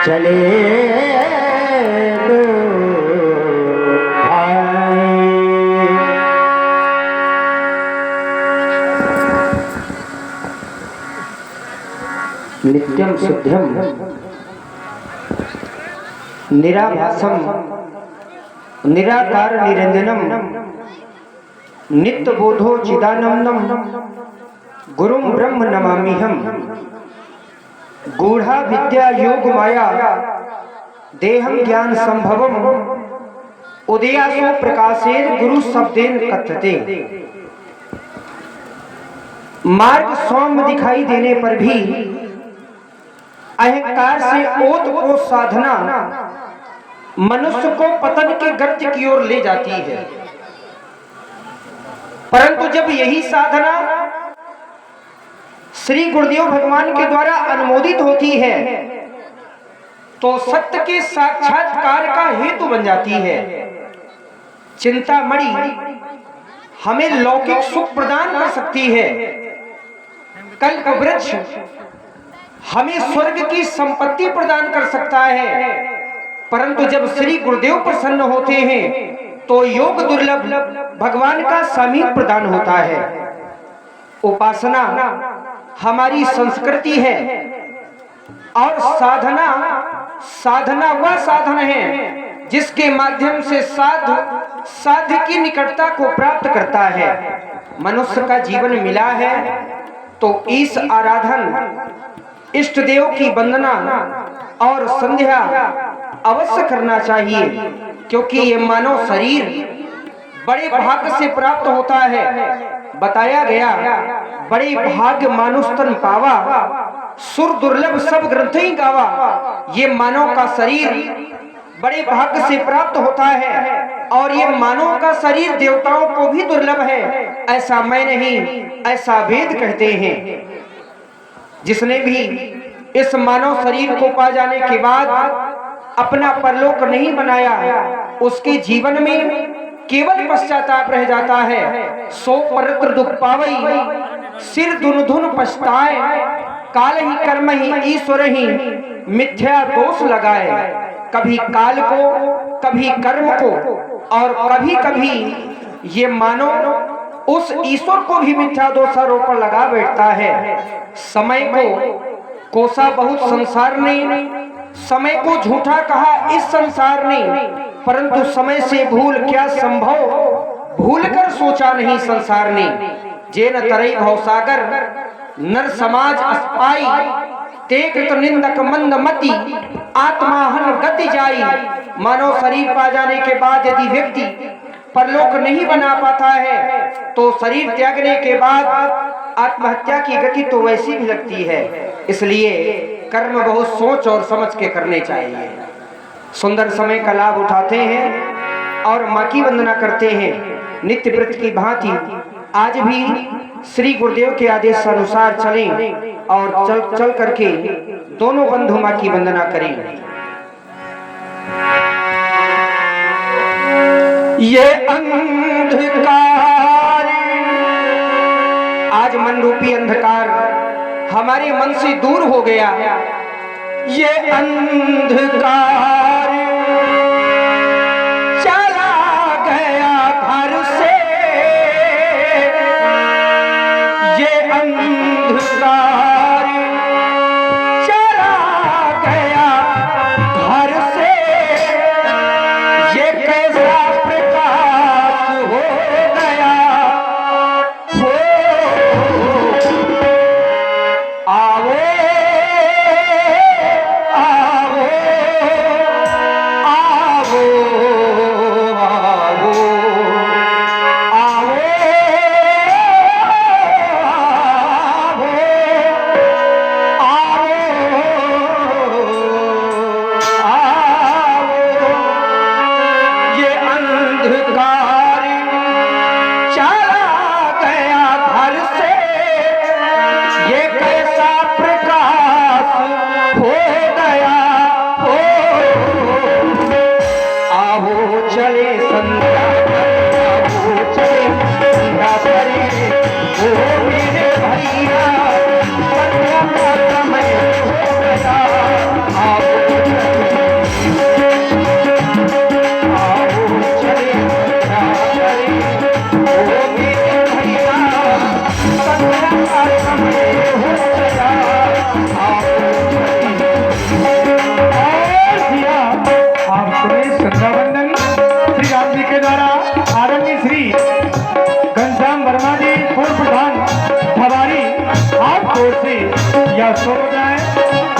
चले दो भाई। नित्यं शुद्धं निराभासं निराकार निरंजनम नित्यबोधो चिदानंदम गुरुं ब्रह्म नमाम्यहम्। गूढ़ा विद्या योग माया देहं ज्ञान संभवम उदयासो प्रकाशेन गुरु शब्देन कथ्यते। मार्ग सौम्य दिखाई देने पर भी अहंकार से ओत को साधना मनुष्य को पतन के गर्त की ओर ले जाती है। परंतु जब यही साधना श्री गुरुदेव भगवान के द्वारा अनुमोदित होती है तो सत्य के साक्षात्कार का हेतु बन जाती है। चिंतामणि हमें लौकिक सुख प्रदान कर सकती है, कल्प वृक्ष हमें स्वर्ग की संपत्ति प्रदान कर सकता है, परंतु जब श्री गुरुदेव प्रसन्न होते हैं तो योग दुर्लभ भगवान का सामीप्य प्रदान होता है। उपासना हमारी संस्कृति है और साधना वह साधन है जिसके माध्यम से साध्य की निकटता को प्राप्त करता है। मनुष्य का जीवन मिला है तो इस आराधन इष्ट देव की वंदना और संध्या अवश्य करना चाहिए, क्योंकि ये मानव शरीर बड़े भाग्य से प्राप्त होता है। बताया गया बड़े भाग्य मानुष तन पावा, सुर दुर्लभ सब ग्रंथ ही गावा। ये मानव का शरीर बड़े भाग्य से प्राप्त होता है और ये मानव का शरीर देवताओं को भी दुर्लभ है। ऐसा मैं नहीं, ऐसा वेद कहते हैं। जिसने भी इस मानव शरीर को पा जाने के बाद अपना परलोक नहीं बनाया, उसके जीवन में केवल पश्चाताप रह जाता है। सो परत्र दुख पावई सिर धुन धुन पछताए, काल ही कर्म ही ईश्वर ही मिथ्या दोष लगाए। कभी काल को, कभी कर्म को और कभी कभी ये मानो उस ईश्वर को भी मिथ्या दोषारोपण लगा बैठता है। समय को कोसा बहुत संसार ने, समय को झूठा कहा इस संसार ने, परंतु समय से भूल क्या संभव, भूल कर सोचा नहीं संसार ने। जेन तरई भवसागर नर समाज अस्पाई, तेक तो निंदक मंद मति आत्माहन गति जाई। मानव शरीर पा जाने के बाद यदि व्यक्ति परलोक नहीं बना पाता है तो शरीर त्यागने के बाद आत्महत्या की गति तो वैसी भी लगती है। इसलिए कर्म बहुत सोच और समझ के करने चाहिए। सुंदर समय का लाभ उठाते हैं और माँ की वंदना करते हैं। नित्य व्रत की भांति आज भी श्री गुरुदेव के आदेश अनुसार चलें और चल करके दोनों बंधु माँ की वंदना करें। ये अंधकार, आज मन रूपी अंधकार हमारे मन से दूर हो गया। ये अंधकार चला गया घर से, ये अंधकार चला गया घर से। ये कैसा प्रकाश हो गया हो, आओ आओ या सो जाए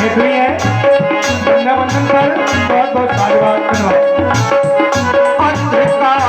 हेतु है रक्षाबंधन पर बहुत बहुत धन्यवाद। अंधकार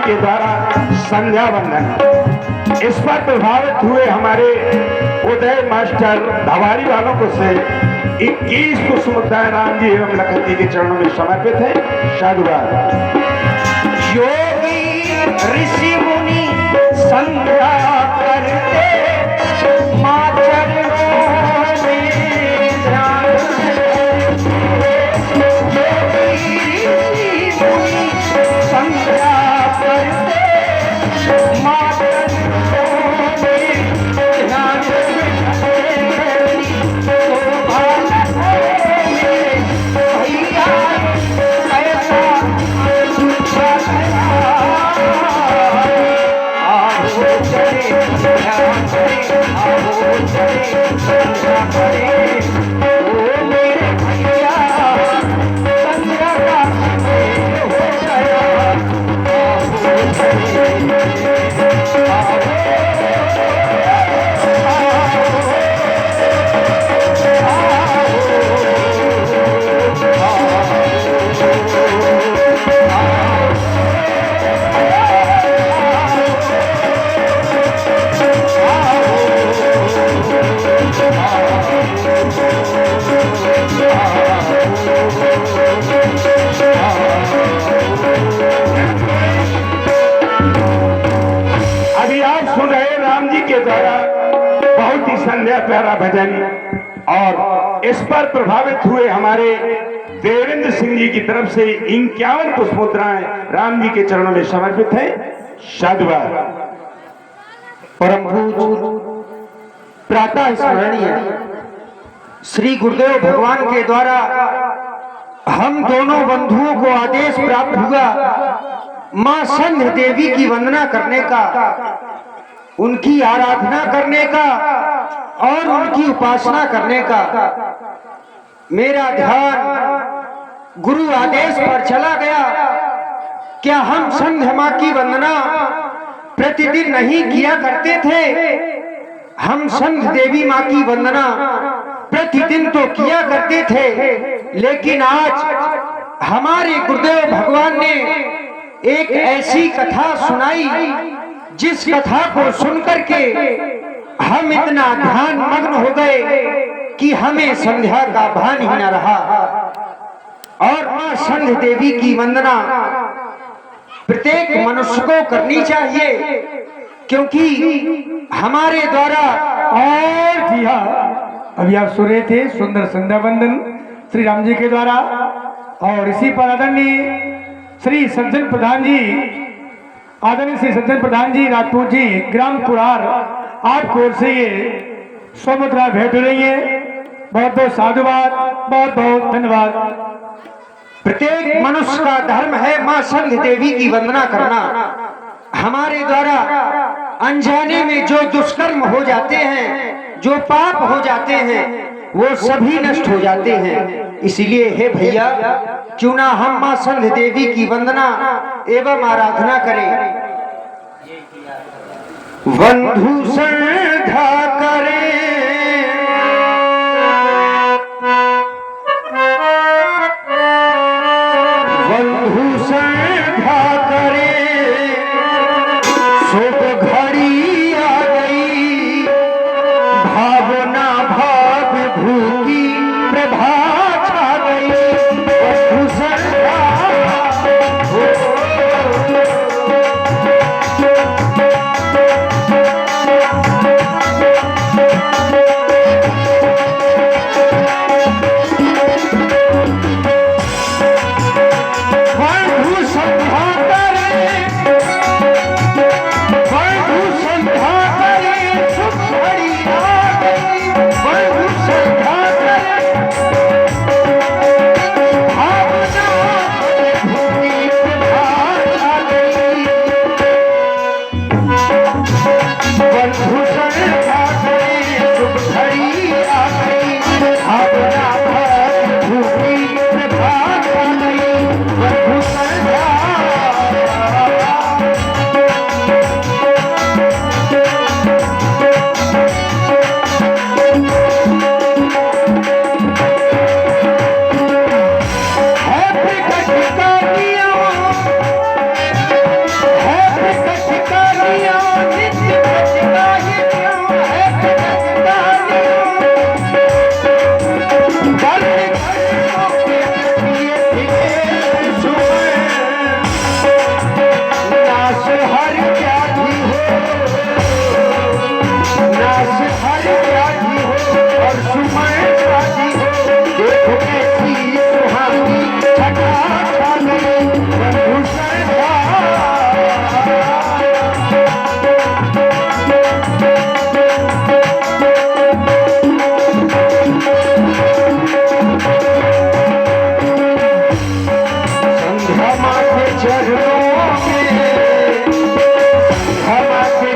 के द्वारा संध्या वंदन, इस पर प्रभावित हुए हमारे उदय मास्टर धवाड़ी वालों को से 21 कुसुमोदय राम जी एवं लखन जी के चरणों में समर्पित है। साधुवाद। योगी ऋषि मुनि संध्या करते मां चरणों में ध्यान। योगी ऋषि मुनि संध्या करते मां चरणों में ध्यान। Yeah. द्वारा बहुत ही संध्या प्यारा भजन, और इस पर प्रभावित हुए हमारे देवेंद्र सिंह जी की तरफ से 51 पुष्पोत्तराएं राम जी के चरणों में समर्पित है। साधुवाद। परम पूज्य प्रातः स्मरणीय श्री गुरुदेव भगवान के द्वारा हम दोनों बंधुओं को आदेश प्राप्त हुआ मां संध्या देवी की वंदना करने का, उनकी आराधना करने का और उनकी उपासना करने का। मेरा ध्यान गुरु आदेश पर चला गया। क्या हम संध्या मां की वंदना प्रतिदिन नहीं किया करते थे? हम संध्या देवी मां की वंदना प्रतिदिन तो किया करते थे, लेकिन आज हमारे गुरुदेव भगवान ने एक ऐसी कथा सुनाई जिस कथा को सुनकर के हम इतना ध्यान मग्न हो गए कि हमें संध्या का भान ही न रहा। और मां संध्या देवी की वंदना प्रत्येक मनुष्य को करनी चाहिए, क्योंकि हमारे द्वारा। और जी हाँ, अभी आप सुन रहे थे सुंदर संध्या वंदन श्री राम जी के द्वारा, और इसी पर आदरणीय श्री सज्जन प्रधान जी, आदरणीय श्री सज्जन प्रधान जी राजपूत जी ग्राम कुरार 8 कोर से ये 100 मुद्रा भेंट हो रही है। बहुत बहुत साधुवाद, बहुत बहुत धन्यवाद। प्रत्येक मनुष्य का धर्म है मां संध्या देवी की वंदना करना। हमारे द्वारा अनजाने में जो दुष्कर्म हो जाते हैं, जो पाप हो जाते हैं, वो सभी नष्ट हो जाते हैं। इसलिए हे भैया, क्यों ना हम मां संध्या देवी की वंदना एवं आराधना करें। बंधु श्रद्धा करें, बंधु श्रद्धा करें, शुभ घड़ी आ गई, भावना भाव भूखी प्रभा छा गई। बंधु श्रद्धा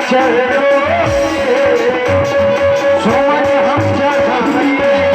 चरणों में सुमन हम जगाएं।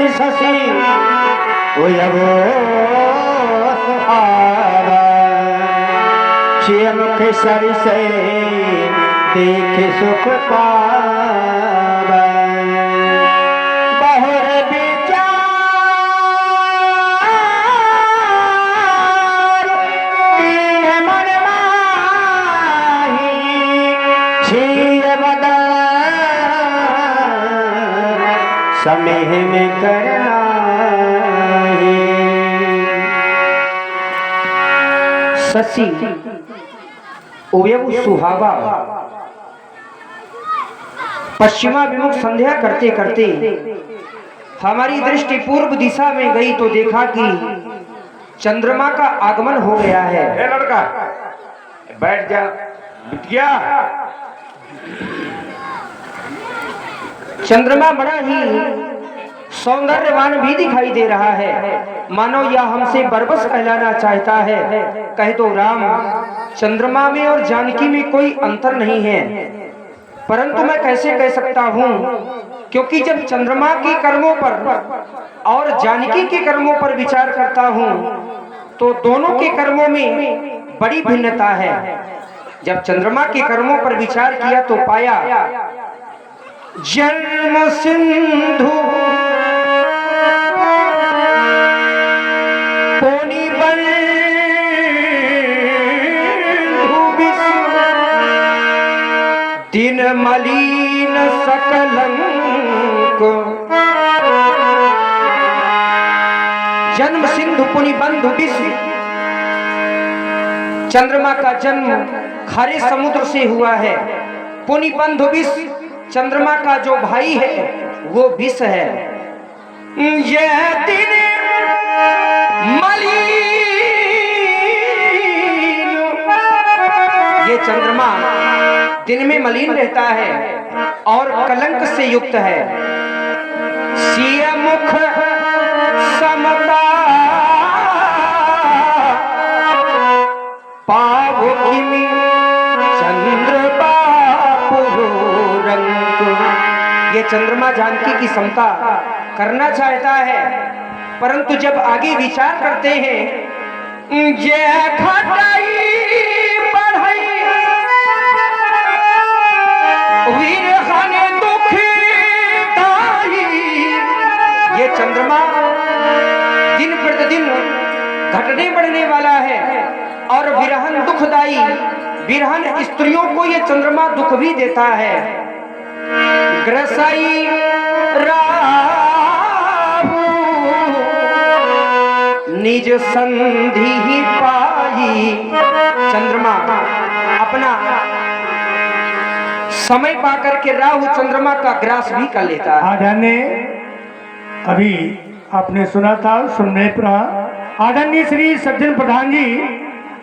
शशि शशि उयवो सुहावा श्री मुख सरिसे देख सुख पावा बहुर विचार कीन मन माही क्षीर बदन समेह में करना शशि उयव सुहावा पश्चिमाभिमुख संध्या करते करते हमारी दृष्टि पूर्व दिशा में गई तो देखा कि चंद्रमा का आगमन हो गया है। ए लड़का बैठ जा बिटिया। चंद्रमा बड़ा ही सौंदर्यवान भी दिखाई दे रहा है, मानो यह हमसे बरबस कहलाना चाहता है। कहे तो राम, चंद्रमा में और जानकी में कोई अंतर नहीं है, परंतु मैं कैसे कह सकता हूँ, क्योंकि जब चंद्रमा के कर्मों पर और जानकी के कर्मों पर विचार करता हूँ तो दोनों के कर्मों में बड़ी भिन्नता है। जब चंद्रमा के कर्मों पर विचार किया तो पाया जन्म सिंधु पोनी बंधु विश्व दिन मलिन सकलंक जन्म सिंधु पुनि बंधु विश्व। चंद्रमा का जन्म खारे समुद्र से हुआ है। पुनि बंधु विश्व, चंद्रमा का जो भाई है वो विष है। यह दिन मलिन, ये चंद्रमा दिन में मलिन रहता है और कलंक से युक्त है। सिय मुख समता पावो किमि चंद्र बापु रंग। ये चंद्रमा जानकी की समता करना चाहता है, परंतु जब आगे विचार करते हैं ये खटाई बढ़ाई वीर खाने दुखी दाई। ये चंद्रमा दिन प्रतिदिन घटने बढ़ने वाला है और विरहन दुखदाई, विरहन स्त्रियों को ये चंद्रमा दुख भी देता है। ग्रसाई राहु निज संधि ही पाई। चंद्रमा अपना समय पाकर के राहु चंद्रमा का ग्रास भी कर लेता है। आदरणीय अभी आपने सुना था, सुनने पर आदरणीय श्री सज्जन प्रधान जी,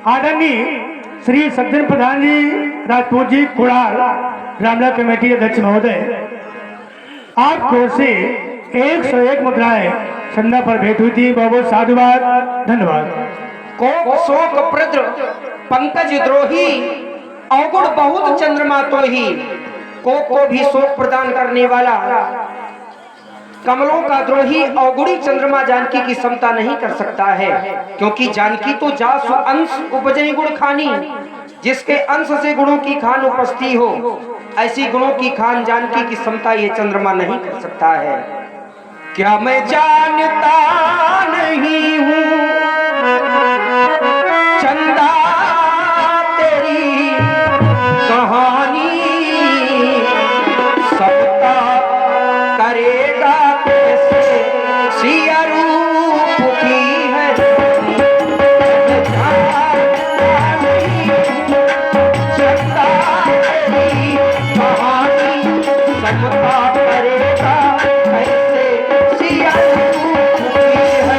आदरणीय श्री सज्जन प्रधान जी राजपूत जी कुड़ाल रामला कमेटी अध्यक्ष महोदय, आपको से 101 मुद्राएं संध्या पर भेंट हुई थी। बहुत बहुत साधुवाद, धन्यवाद। कोप शोक प्रद्र पंकज द्रोही अवगुण बहुत चंद्रमा तो ही। कोप को भी शोक प्रदान करने वाला, कमलों का द्रोही अवगुणी चंद्रमा जानकी की समता नहीं कर सकता है, क्योंकि जानकी तो जासु अंश उपजई गुण खानी। जिसके अंश से गुणों की खान उपस्थित हो, ऐसी गुणों की खान जानकी की समता ये चंद्रमा नहीं कर सकता है। क्या मैं जानता नहीं हूँ चंदा तेरी कहानी, सबका करेगा कैसे सिया रूप की है। चंदा तेरी कहानी, सबका करेगा कैसे सिया रूप की है।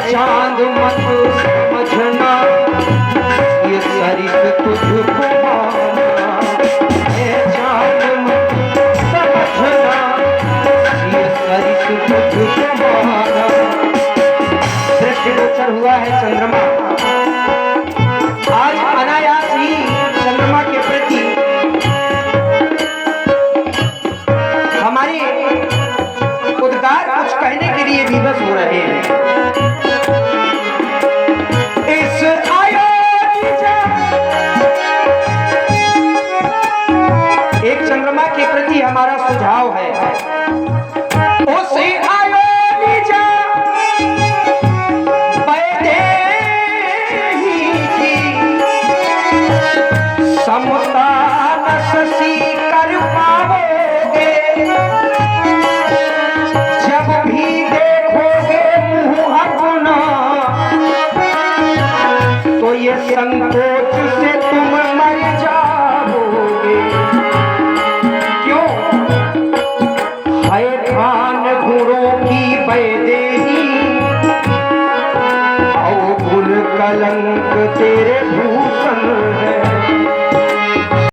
चांद मत समझना ये सरिस तुझको माना, ये चांद मत समझना ये सरिस तुझको माना। दृष्टिगोचर हुआ है चंद्रमा। आज अनायास ही चंद्रमा के प्रति हमारे उद्गार कुछ कहने के लिए विवश हो रहे हैं। एक चंद्रमा के प्रति हमारा सुझाव है, उसे आयोनिजा वैदेही की समता न शशि कर पाओगे, जब भी देखोगे मुँह अपना तो ये संकोच से तुम मर जाओगे। क्यों? है खान गुरों की वैदेही और गुल कलंक तेरे भूषण